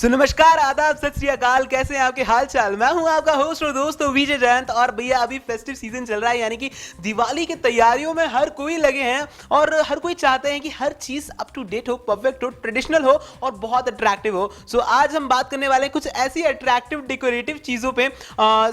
नमस्कार, आदाब, सत श्री अकाल। कैसे हैं आपके हाल चाल? मैं हूं आपका होस्ट और दोस्त विजय जयंत। और भैया अभी फेस्टिव सीजन चल रहा है, यानी कि दिवाली की तैयारियों में हर कोई लगे हैं और हर कोई चाहते हैं कि हर चीज अप टू डेट हो, परफेक्ट हो, ट्रेडिशनल हो और बहुत अट्रैक्टिव हो। सो आज हम बात करने वाले हैं कुछ ऐसी अट्रैक्टिव डेकोरेटिव चीजों पे,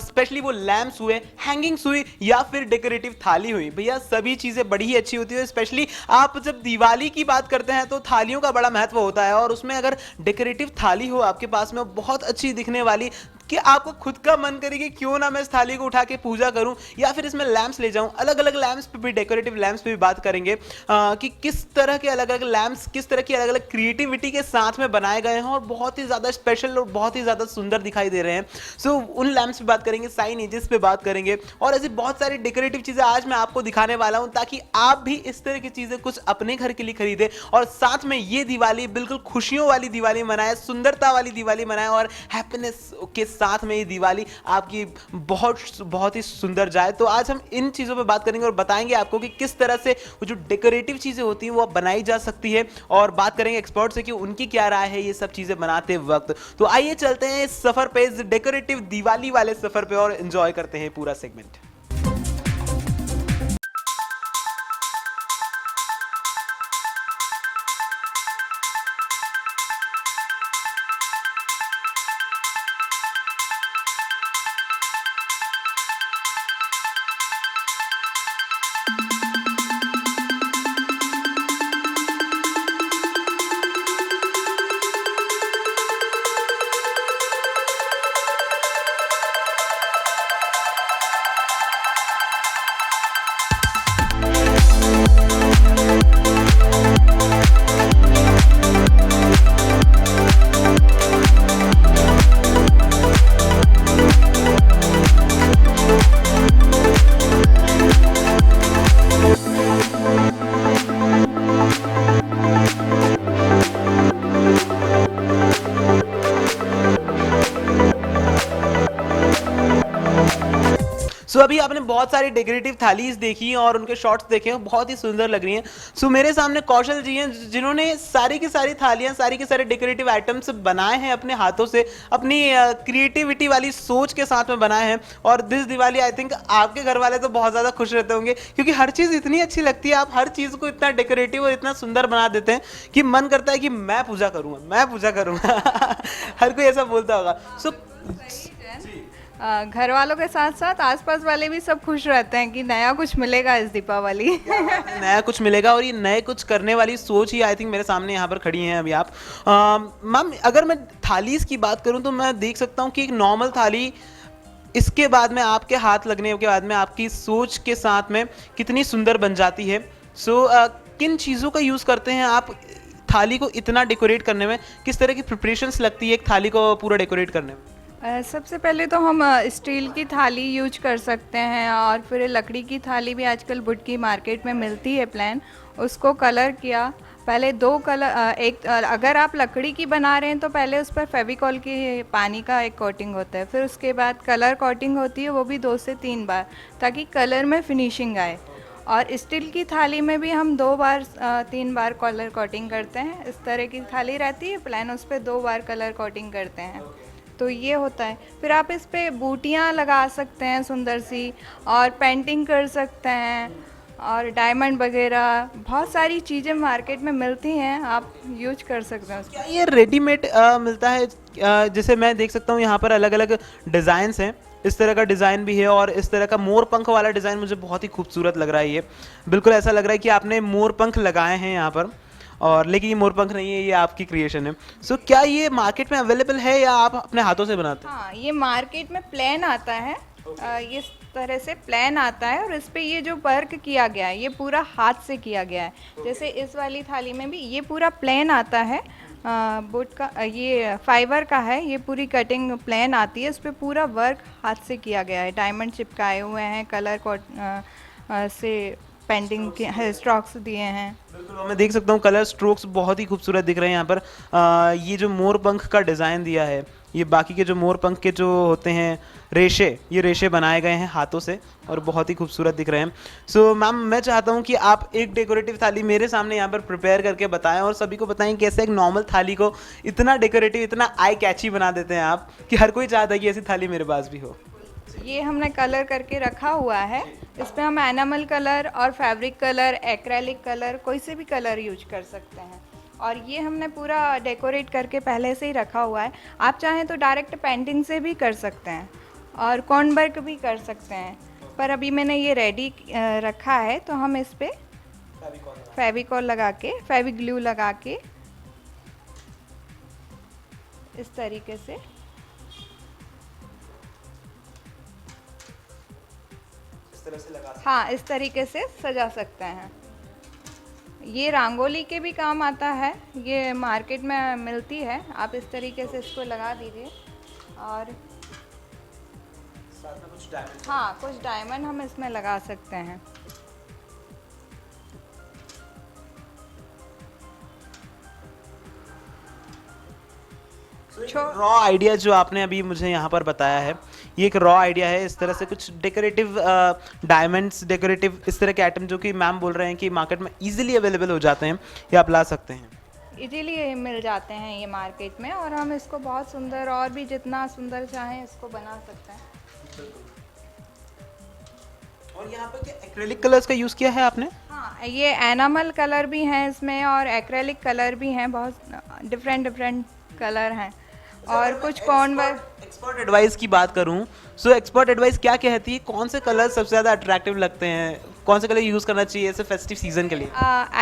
स्पेशली वो लैम्प्स हुए, हैंगिंग्स हुई या फिर डेकोरेटिव थाली हुई। भैया सभी चीजें बड़ी ही अच्छी होती है। स्पेशली आप जब दिवाली की बात करते हैं तो थालियों का बड़ा महत्व होता है, और उसमें अगर डेकोरेटिव थाली हो आपके पास में बहुत अच्छी दिखने वाली कि आपको खुद का मन करे कि क्यों ना मैं इस थाली को उठा के पूजा करूं, या फिर इसमें लैंप्स ले जाऊं। अलग अलग लैंप्स पे भी, डेकोरेटिव लैंप्स पे भी बात करेंगे कि किस तरह के अलग अलग लैंप्स, किस तरह की अलग अलग क्रिएटिविटी के साथ में बनाए गए हैं और बहुत ही ज़्यादा स्पेशल और बहुत ही ज़्यादा सुंदर दिखाई दे रहे हैं। सो उन लैंप्स पे बात करेंगे, साइन एजेस पे बात करेंगे और ऐसी बहुत सारी डेकोरेटिव चीज़ें आज मैं आपको दिखाने वाला हूँ, ताकि आप भी इस तरह की चीज़ें कुछ अपने घर के लिए खरीदें और साथ में ये दिवाली बिल्कुल खुशियों वाली दिवाली मनाए, सुंदरता वाली दिवाली मनाए और हैप्पीनेस के साथ में ये दिवाली आपकी बहुत ही सुंदर जाए। तो आज हम इन चीजों पे बात करेंगे और बताएंगे आपको कि किस तरह से वो जो डेकोरेटिव चीजें होती हैं वो बनाई जा सकती है, और बात करेंगे एक्सपर्ट से कि उनकी क्या राय है ये सब चीजें बनाते वक्त। तो आइए चलते हैं इस सफर पे, इस डेकोरेटिव दिवाली वाले सफर पे, और एंजॉय करते हैं पूरा सेगमेंट। सो अभी आपने बहुत सारी डेकोरेटिव थालीज देखी और उनके शॉट्स देखे हैं, बहुत ही सुंदर लग रही हैं। सो मेरे सामने कौशल जी हैं, जिन्होंने सारी की सारी थालियां, सारी के सारे डेकोरेटिव आइटम्स बनाए हैं अपने हाथों से, अपनी क्रिएटिविटी वाली सोच के साथ में बनाए हैं। और दिस दिवाली आई थिंक आपके घर वाले तो बहुत ज़्यादा खुश रहते होंगे, क्योंकि हर चीज़ इतनी अच्छी लगती है, आप हर चीज़ को इतना डेकोरेटिव और इतना सुंदर बना देते हैं कि मन करता है कि मैं पूजा करूँगा, मैं पूजा करूँगा। हर कोई ऐसा बोलता होगा। सो घर वालों के साथ साथ आसपास वाले भी सब खुश रहते हैं कि नया कुछ मिलेगा इस दीपावली। नया कुछ मिलेगा, और ये नए कुछ करने वाली सोच ही आई थिंक मेरे सामने यहाँ पर खड़ी हैं अभी आप। मैम अगर मैं थालीज की बात करूँ तो मैं देख सकता हूँ कि एक नॉर्मल थाली, इसके बाद में आपके हाथ लगने के बाद में आपकी सोच के साथ में कितनी सुंदर बन जाती है। सो किन चीज़ों का यूज़ करते हैं आप थाली को इतना डेकोरेट करने में? किस तरह की प्रिपरेशंस लगती है एक थाली को पूरा डेकोरेट करने में? सबसे पहले तो हम स्टील की थाली यूज कर सकते हैं, और फिर लकड़ी की थाली भी आजकल वुड की मार्केट में मिलती है प्लेन, उसको कलर किया। पहले दो कलर, एक अगर आप लकड़ी की बना रहे हैं तो पहले उस पर फेविकॉल की पानी का एक कोटिंग होता है, फिर उसके बाद कलर कोटिंग होती है, वो भी 2 से 3 बार, ताकि कलर में फिनिशिंग आए। और स्टील की थाली में भी हम 2 बार 3 बार कलर कोटिंग करते हैं। इस तरह की थाली रहती है प्लेन, उस पर 2 बार कलर कोटिंग करते हैं, तो ये होता है। फिर आप इस पे बूटियाँ लगा सकते हैं सुंदर सी, और पेंटिंग कर सकते हैं, और डायमंड वगैरह बहुत सारी चीज़ें मार्केट में मिलती हैं, आप यूज कर सकते हैं उसको। क्या ये रेडीमेड मिलता है? जैसे मैं देख सकता हूँ यहाँ पर अलग अलग डिज़ाइंस हैं, इस तरह का डिज़ाइन भी है और इस तरह का मोर पंख वाला डिज़ाइन मुझे बहुत ही खूबसूरत लग रहा है। ये बिल्कुल ऐसा लग रहा है कि आपने मोर पंख लगाए हैं यहाँ पर, और लेकिन ये मोर पंख नहीं है, ये आपकी क्रिएशन है। सो क्या ये मार्केट में अवेलेबल है या आप अपने हाथों से बनाते हैं? हाँ, ये मार्केट में प्लेन आता है, ये इस तरह से प्लेन आता है, और इस पे ये जो वर्क किया गया है ये पूरा हाथ से किया गया है। जैसे इस वाली थाली में भी ये पूरा प्लेन आता है, बुट का ये फाइबर का है, ये पूरी कटिंग प्लेन आती है, इस पे पूरा वर्क हाथ से किया गया है, डायमंड चिपकाए हुए हैं, कलर को से पेंटिंग के स्ट्रोक्स दिए हैं। बिल्कुल, मैं देख सकता हूँ कलर स्ट्रोक्स बहुत ही खूबसूरत दिख रहे हैं यहाँ पर। ये जो मोर पंख का डिज़ाइन दिया है, ये बाकी के जो मोर पंख के जो होते हैं रेशे, ये रेशे बनाए गए हैं हाथों से और बहुत ही खूबसूरत दिख रहे हैं। सो मैम, मैं चाहता हूँ कि आप एक डेकोरेटिव थाली मेरे सामने यहाँ पर प्रिपेयर करके बताएं और सभी को बताएं कैसे एक नॉर्मल थाली को इतना डेकोरेटिव, इतना आई कैची बना देते हैं आप कि हर कोई चाहता है कि ऐसी थाली मेरे पास भी हो। ये हमने कलर करके रखा हुआ है, इसमें हम एनामल कलर और फैब्रिक कलर, एक्रेलिक कलर, कोई से भी कलर यूज कर सकते हैं। और ये हमने पूरा डेकोरेट करके पहले से ही रखा हुआ है। आप चाहें तो डायरेक्ट पेंटिंग से भी कर सकते हैं और कॉर्न वर्क भी कर सकते हैं, पर अभी मैंने ये रेडी रखा है, तो हम इस पे फेविकॉल लगा के, फेविग्लू लगा के इस तरीके से हाँ, इस तरीके से सजा सकते हैं। ये रंगोली के भी काम आता है, ये मार्केट में मिलती है। आप इस तरीके से इसको लगा दीजिए और हाँ, कुछ डायमंड हम इसमें लगा सकते हैं। रॉ आइडिया जो आपने अभी मुझे यहाँ पर बताया है, ये एक रॉ आइडिया है। इस तरह से कुछ डेकोरेटिव डायमंड्स, डेकोरेटिव इस तरह के आइटम जो कि मैम बोल रहे हैं कि मार्केट में इजीली अवेलेबल हो जाते हैं, ये आप ला सकते हैं। इजीली मिल जाते हैं ये मार्केट में, और हम इसको बहुत सुंदर, और भी जितना सुंदर चाहें इसको बना सकते हैं। और यहाँ पर क्या एक्रेलिक कलर्स का यूज़ किया है आपने? हाँ, ये एनामल कलर भी हैं इसमें और एक्रेलिक कलर भी हैं, बहुत डिफरेंट कलर हैं, और कुछ कॉर्न वर्क। एक्सपर्ट एडवाइस की बात करूं, सो एक्सपर्ट एडवाइस क्या कहती है, कौन से कलर सबसे ज़्यादा अट्रैक्टिव लगते हैं, कौन से कलर यूज़ करना चाहिए ऐसे फेस्टिव सीजन के लिए?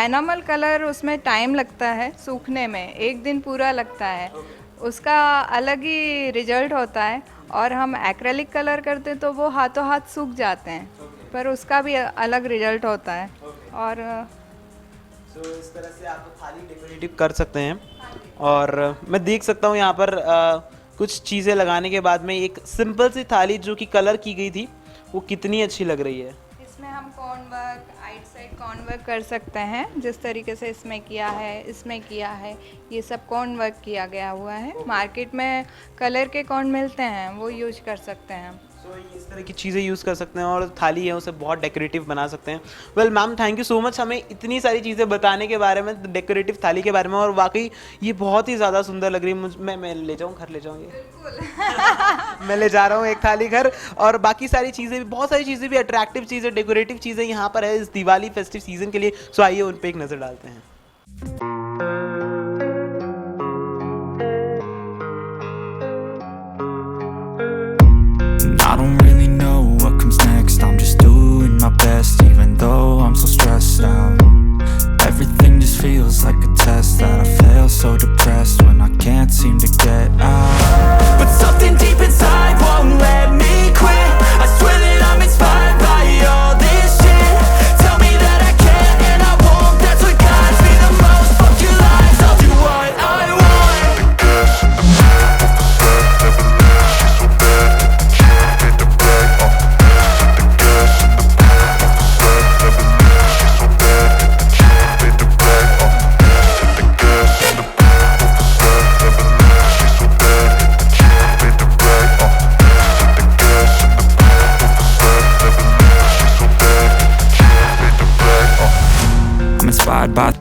एनामल कलर, उसमें टाइम लगता है सूखने में, एक दिन पूरा लगता है, उसका अलग ही रिजल्ट होता है। और हम एक्रेलिक कलर करते तो वो हाथों हाथ सूख जाते हैं, पर उसका भी अलग रिजल्ट होता है। और इस तरह से आप थाली डेकोरेटिव कर सकते हैं। और मैं देख सकता हूँ यहाँ पर कुछ चीज़ें लगाने के बाद में एक सिंपल सी थाली जो कि कलर की गई थी वो कितनी अच्छी लग रही है। इसमें हम कॉर्न वर्क, आइट साइड कॉर्न वर्क कर सकते हैं, जिस तरीके से इसमें किया है, इसमें किया है, ये सब कॉर्न वर्क किया गया हुआ है। मार्केट में कलर के कॉर्न मिलते हैं, वो यूज कर सकते हैं। इस तरह की चीज़ें यूज़ कर सकते हैं और थाली है उसे बहुत डेकोरेटिव बना सकते हैं। Well ma'am, thank you so much हमें इतनी सारी चीज़ें बताने के बारे में, डेकोरेटिव थाली के बारे में, और वाकई ये बहुत ही ज़्यादा सुंदर लग रही है। मैं ले जाऊँ घर, ले जाऊँ ये? मैं ले जा रहा हूँ एक थाली घर, और बाकी सारी चीज़ें भी, बहुत सारी चीज़ें भी, अट्रैक्टिव चीज़ें, डेकोरेटिव चीज़ें यहाँ पर है इस दिवाली फेस्टिव सीजन के लिए। सो आइए उन पर एक नज़र डालते हैं। I don't really know what comes next. I'm just doing my best, even though I'm so stressed out. Everything just feels like a test that I fail, so depressed when I can't seem to get out. But something deep inside won't let me quit. I swear that I'm inspired by all this shit. Tell me that I can and I won't. That's what guides me the most. Fuck your lies, I'll do what I want.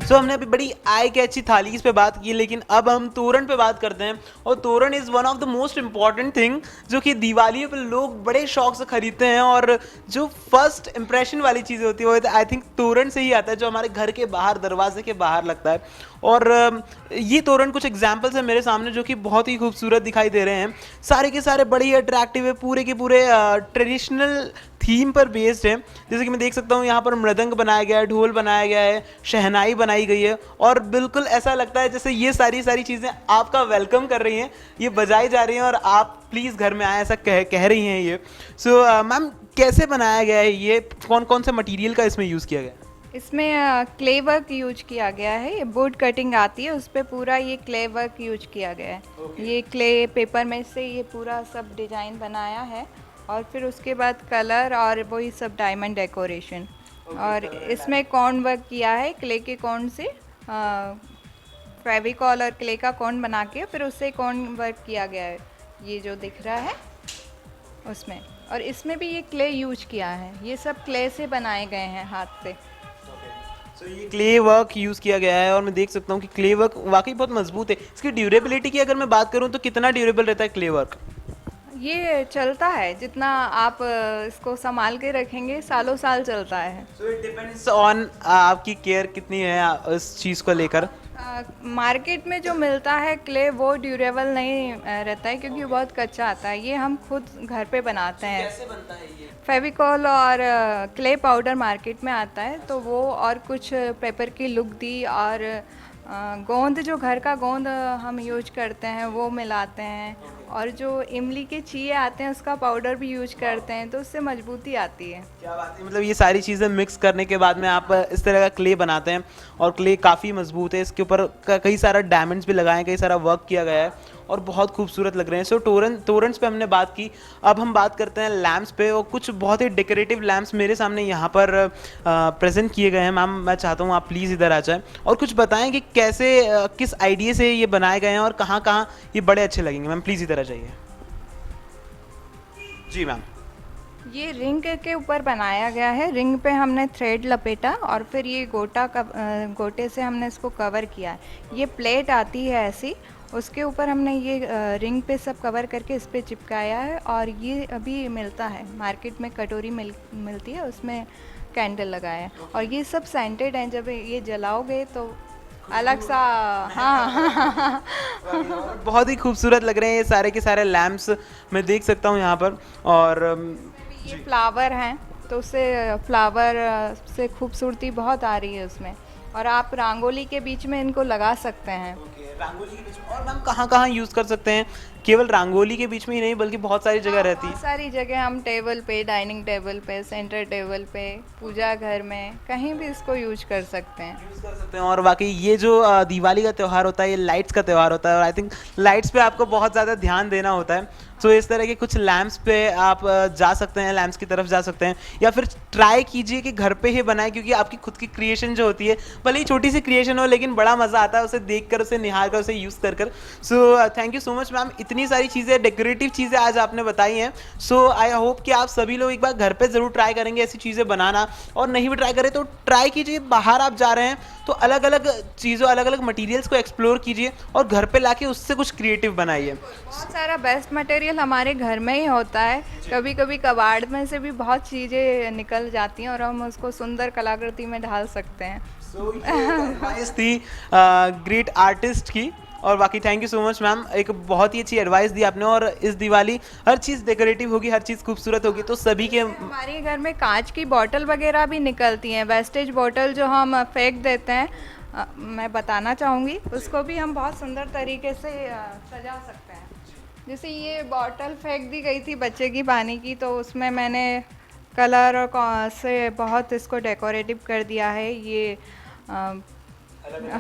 सो हमने अभी बड़ी आई कैची थालीज पे बात की, लेकिन अब हम तोरण पे बात करते हैं। और तोरण is one of the most important thing जो कि दिवाली पे लोग बड़े शौक से खरीदते हैं, और जो फर्स्ट इंप्रेशन वाली चीज़ें होती है वो आई थिंक तोरण से ही आता है, जो हमारे घर के बाहर, दरवाजे के बाहर लगता है। और ये तोरण कुछ एग्जाम्पल्स हैं मेरे सामने जो कि बहुत ही खूबसूरत दिखाई दे रहे हैं। सारे के सारे बड़े ही अट्रैक्टिव है, पूरे के पूरे ट्रेडिशनल थीम पर बेस्ड है। जैसे कि मैं देख सकता हूँ यहाँ पर मृदंग बनाया गया है, ढोल बनाया गया है, शहनाई बनाई गई है, और बिल्कुल ऐसा लगता है जैसे ये सारी चीज़ें आपका वेलकम कर रही हैं, ये बजाई जा रही हैं और आप प्लीज़ घर में आए, ऐसा कह रही हैं ये। सो मैम, कैसे बनाया गया है ये, कौन कौन से मटेरियल का इसमें यूज़ किया गया है? इसमें क्ले वर्क यूज किया गया है, ये बोर्ड कटिंग आती है उस पे पूरा ये क्ले वर्क यूज किया गया है। ये क्ले पेपर में से ये पूरा सब डिजाइन बनाया है और फिर उसके बाद कलर और वही सब डायमंड डेकोरेशन। और इसमें कॉर्न वर्क किया है, क्ले के कॉर्न से फेविकॉल और क्ले का कॉर्न बना के फिर उससे कॉर्न वर्क किया गया है, ये जो दिख रहा है उसमें। और इसमें भी ये क्ले यूज किया है, ये सब क्ले से बनाए गए हैं हाथ से। सो ये क्ले वर्क यूज किया गया है और मैं देख सकता हूँ कि क्ले वर्क वाकई बहुत मजबूत है। इसकी ड्यूरेबिलिटी की अगर मैं बात करूँ तो कितना ड्यूरेबल रहता है क्ले वर्क? ये चलता है, जितना आप इसको संभाल के रखेंगे सालों साल चलता है। सो इट डिपेंड्स ऑन आपकी केयर कितनी है इस चीज़ को लेकर। मार्केट में जो मिलता है क्ले वो ड्यूरेबल नहीं रहता है क्योंकि बहुत कच्चा आता है। ये हम खुद घर पे बनाते हैं। कैसे बनता है ये? फेविकॉल और क्ले पाउडर मार्केट में आता है तो वो और कुछ पेपर की लुक दी और गोंद, जो घर का गोंद हम यूज करते हैं वो मिलाते हैं और जो इमली के चीए आते हैं उसका पाउडर भी यूज करते हैं तो उससे मजबूती आती है। क्या बात है, मतलब ये सारी चीज़ें मिक्स करने के बाद में आप इस तरह का क्ले बनाते हैं और क्ले काफ़ी मजबूत है। इसके ऊपर कई सारा डायमंड्स भी लगाए हैं, कई सारा वर्क किया गया है और बहुत खूबसूरत लग रहे हैं। सो टोरेंट्स पे हमने बात की, अब हम बात करते हैं लैम्प्स पे। और कुछ बहुत ही डेकोरेटिव लैम्प्स मेरे सामने यहाँ पर प्रेजेंट किए गए हैं। मैम मैं चाहता हूँ आप प्लीज़ इधर आ जाएं और कुछ बताएं कि कैसे किस आइडिया से ये बनाए गए हैं और कहाँ कहाँ ये बड़े अच्छे लगेंगे। मैम प्लीज़ इधर आ जाइए। जी मैम। ये रिंग के ऊपर बनाया गया है, रिंग पे हमने थ्रेड लपेटा और फिर ये गोटे से हमने इसको कवर किया है। ये प्लेट आती है ऐसी, उसके ऊपर हमने ये रिंग पे सब कवर करके इस पे चिपकाया है और ये अभी मिलता है मार्केट में, कटोरी मिलती है उसमें कैंडल लगाया है और ये सब सेंटेड हैं। जब ये जलाओगे तो अलग सा, हाँ बहुत ही खूबसूरत लग रहे हैं ये सारे के सारे लैम्प्स, मैं देख सकता हूँ यहाँ पर। और ये फ्लावर हैं तो उससे फ्लावर से खूबसूरती बहुत आ रही है उसमें और आप रंगोली के बीच में इनको लगा सकते हैं। रंगोली के बीच में, और मैम कहाँ कहाँ यूज़ कर सकते हैं? केवल रंगोली के बीच में ही नहीं बल्कि बहुत सारी जगह रहती है। बहुत सारी जगह हम टेबल पे, डाइनिंग टेबल पे, सेंटर टेबल पे, पूजा घर में, कहीं भी इसको यूज कर सकते हैं। यूज़ कर सकते हैं। और वाकई ये जो दिवाली का त्यौहार होता है ये लाइट्स का त्यौहार होता है और आई थिंक लाइट्स पे आपको बहुत ज़्यादा ध्यान देना होता है। सो इस तरह के कुछ लैम्प्स पे आप जा सकते हैं, लैम्प्स की तरफ जा सकते हैं या फिर ट्राई कीजिए कि घर पे ही बनाएं क्योंकि आपकी खुद की क्रिएशन जो होती है, भले ही छोटी सी क्रिएशन हो लेकिन बड़ा मज़ा आता है उसे देख कर, उसे निहार कर, उसे यूज़ कर कर। सो thank you so much ma'am, इतनी सारी चीज़ें, डेकोरेटिव चीज़ें आज आपने बताई हैं। सो आई होप कि आप सभी लोग एक बार घर पे ज़रूर ट्राई करेंगे ऐसी चीज़ें बनाना, और नहीं भी ट्राई करें तो ट्राई कीजिए। बाहर आप जा रहे हैं तो अलग अलग चीज़ों, अलग अलग मटेरियल्स को एक्सप्लोर कीजिए और घर पे लाके उससे कुछ क्रिएटिव बनाइए। बहुत सारा बेस्ट मटेरियल हमारे घर में ही होता है, कभी कभी कबाड़ में से भी बहुत चीज़ें निकल जाती हैं और हम उसको सुंदर कलाकृति में ढाल सकते हैं। सो एडवाइस थी ग्रेट आर्टिस्ट की, और बाकी thank you so much ma'am, एक बहुत ही अच्छी एडवाइस दी आपने। और इस दिवाली हर चीज़ डेकोरेटिव होगी, हर चीज़ खूबसूरत होगी तो सभी के। हमारे घर में कांच की बोतल वगैरह भी निकलती हैं, वेस्टेज बोतल जो हम फेंक देते हैं, मैं बताना चाहूँगी, उसको भी हम बहुत सुंदर तरीके से सजा सकते हैं। जैसे ये बोतल फेंक दी गई थी बच्चे की पानी की, तो उसमें मैंने कलर और से बहुत इसको डेकोरेटिव कर दिया है। ये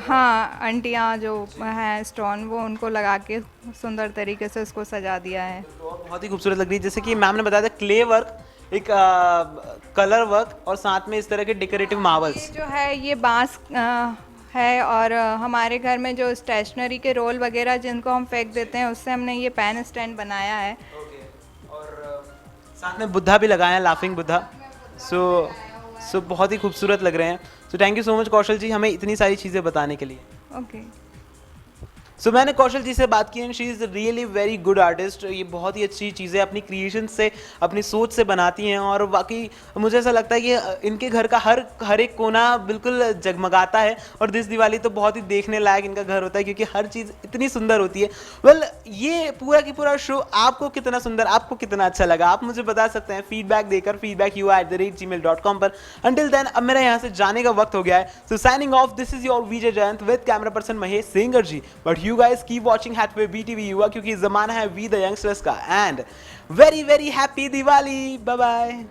हाँ, आंटियाँ जो हैं स्टोन, वो उनको लगा के सुंदर तरीके से उसको सजा दिया है। तो बहुत ही खूबसूरत लग रही है। जैसे कि मैम ने बताया था क्ले वर्क, एक कलर वर्क और साथ में इस तरह के डेकोरेटिव मार्बल्स। ये जो है ये बांस है और हमारे घर में जो स्टेशनरी के रोल वगैरह जिनको हम फेंक देते हैं उससे हमने ये पेन स्टैंड बनाया है। और साथ में बुद्धा भी लगाया है, लाफिंग बुद्धा। सो बहुत ही खूबसूरत लग रहे हैं। So thank you so much Kaushal ji हमें इतनी सारी चीज़ें बताने के लिए। ओके। सो मैंने कौशल जी से बात की and she is really very good artist. ये बहुत ही अच्छी चीज़ें अपनी क्रिएशन से, अपनी सोच से बनाती हैं और वाकई मुझे ऐसा लगता है कि इनके घर का हर एक कोना बिल्कुल जगमगाता है। और दिस दिवाली तो बहुत ही देखने लायक इनका घर होता है क्योंकि हर चीज़ इतनी सुंदर होती है। वेल ये पूरा की पूरा शो आपको कितना सुंदर, आपको कितना अच्छा लगा, आप मुझे बता सकते हैं फीडबैक देकर feedback@gmail.com पर। अंटिल देन अब मेरा यहाँ से जाने का वक्त हो गया है। So signing off, this is your Vijay Jayant with camera person Mahesh Singer ji. But you guys keep watching Hathway BTV युवा क्योंकि ज़माना है वी द यंगस्टर्स का। And very very happy Diwali, bye bye.